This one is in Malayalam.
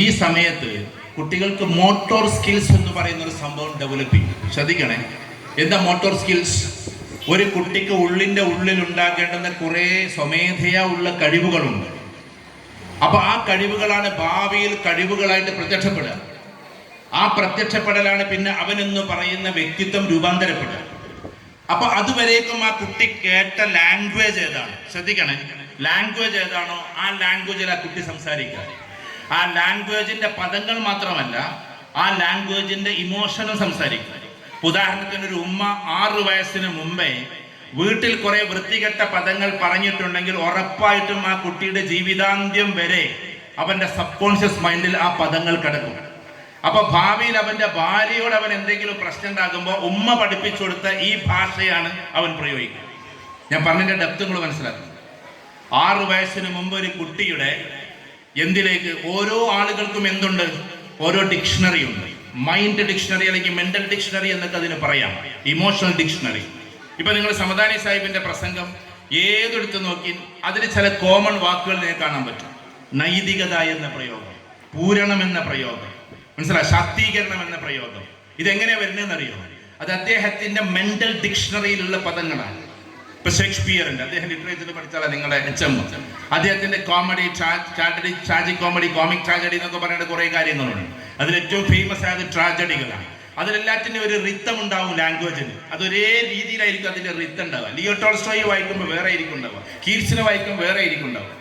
ഈ സമയത്ത് കുട്ടികൾക്ക് മോട്ടോർ സ്കിൽസ് എന്ന് പറയുന്ന ഒരു സംഭവം ഡെവലപ്പ് ചെയ്യും. ശ്രദ്ധിക്കണേ, എന്താ മോട്ടോർ സ്കിൽസ്? ഒരു കുട്ടിക്ക് ഉള്ളിൽ ഉണ്ടാക്കേണ്ടുന്ന കുറേ സ്വമേധയാ ഉള്ള കഴിവുകളുണ്ട്. അപ്പൊ ആ കഴിവുകളാണ് ഭാവിയിൽ കഴിവുകളായിട്ട് പ്രത്യക്ഷപ്പെടുക. ആ പ്രത്യക്ഷപ്പെടലാണ് പിന്നെ അവനെന്ന് പറയുന്ന വ്യക്തിത്വം രൂപാന്തരപ്പെടുക. അപ്പൊ അതുവരേക്കും ആ കുട്ടി കേട്ട ലാംഗ്വേജ് ഏതാണ്? ശ്രദ്ധിക്കണേ, ലാംഗ്വേജ് ഏതാണോ ആ ലാംഗ്വേജിൽ ആ കുട്ടി സംസാരിക്കുക. ആ ലാംഗ്വേജിന്റെ പദങ്ങൾ മാത്രമല്ല, ആ ലാംഗ്വേജിന്റെ ഇമോഷനും സംസാരിക്കുക. ഉദാഹരണത്തിന്, ഒരു ഉമ്മ 6 വയസ്സിന് മുമ്പേ വീട്ടിൽ കുറെ വൃത്തികെട്ട പദങ്ങൾ പറഞ്ഞിട്ടുണ്ടെങ്കിൽ ഉറപ്പായിട്ടും ആ കുട്ടിയുടെ ജീവിതാന്ത്യം വരെ അവന്റെ സബ് കോൺഷ്യസ് മൈൻഡിൽ ആ പദങ്ങൾ കിടക്കും. അപ്പൊ ഭാവിയിൽ അവന്റെ ഭാര്യയോട് അവൻ എന്തെങ്കിലും പ്രശ്നം ഉണ്ടാകുമ്പോൾ ഉമ്മ പഠിപ്പിച്ചു കൊടുത്ത ഈ ഭാഷയാണ് അവൻ പ്രയോഗിക്കുക. ഞാൻ പറഞ്ഞതിന്റെ ഡെപ്ത് നിങ്ങൾ മനസ്സിലാക്കും. 6 വയസ്സിന് മുമ്പ് ഒരു കുട്ടിയുടെ എന്തിലേക്ക് ഓരോ ആളുകൾക്കും എന്തുണ്ട്? ഓരോ ഡിക്ഷണറി ഉണ്ട്. മൈൻഡ് ഡിക്ഷണറി അല്ലെങ്കിൽ മെന്റൽ ഡിക്ഷണറി എന്നൊക്കെ അതിന് പറയാം, ഇമോഷണൽ ഡിക്ഷണറി. ഇപ്പൊ നിങ്ങൾ സമദാനി സാഹിബിന്റെ പ്രസംഗം ഏതെടുത്ത് നോക്കി അതിൽ ചില കോമൺ വാക്കുകൾ നിങ്ങൾക്ക് കാണാൻ പറ്റും. നൈതികത എന്ന പ്രയോഗം, പൂരണം എന്ന പ്രയോഗം, മനസ്സിലായി, ശാക്തീകരണം എന്ന പ്രയോഗം. ഇതെങ്ങനെയാ വരുന്നതെന്ന് അറിയോ? അത് അദ്ദേഹത്തിന്റെ മെന്റൽ ഡിക്ഷണറിയിലുള്ള പദങ്ങളാണ്. ഇപ്പൊ ഷേക്സ്പിയറിന്റെ, അദ്ദേഹം ലിറ്ററേച്ചർ പഠിച്ചാൽ നിങ്ങളുടെ HM, അദ്ദേഹത്തിന്റെ comedy, tragic comedy, comic tragedy എന്നൊക്കെ പറയുന്ന കുറെ കാര്യങ്ങളുണ്ട്. അതിൽ ഏറ്റവും ഫേമസ് ആയത് ട്രാജഡികളാണ്. അതിലെല്ലാറ്റിനും ഒരു റിത്തം ഉണ്ടാവും ലാംഗ്വേജിന്. അതൊരേ രീതിയിലായിരിക്കും അതിന്റെ റിത്തം ഉണ്ടാവുക. ലിയോ ടോൾസ്റ്റോയി വായിക്കുമ്പോൾ വേറെ ആയിരിക്കും ഉണ്ടാവുക, കീറ്റ്സിനെ വായിക്കുമ്പോൾ വേറെ ആയിരിക്കും ഉണ്ടാവുക.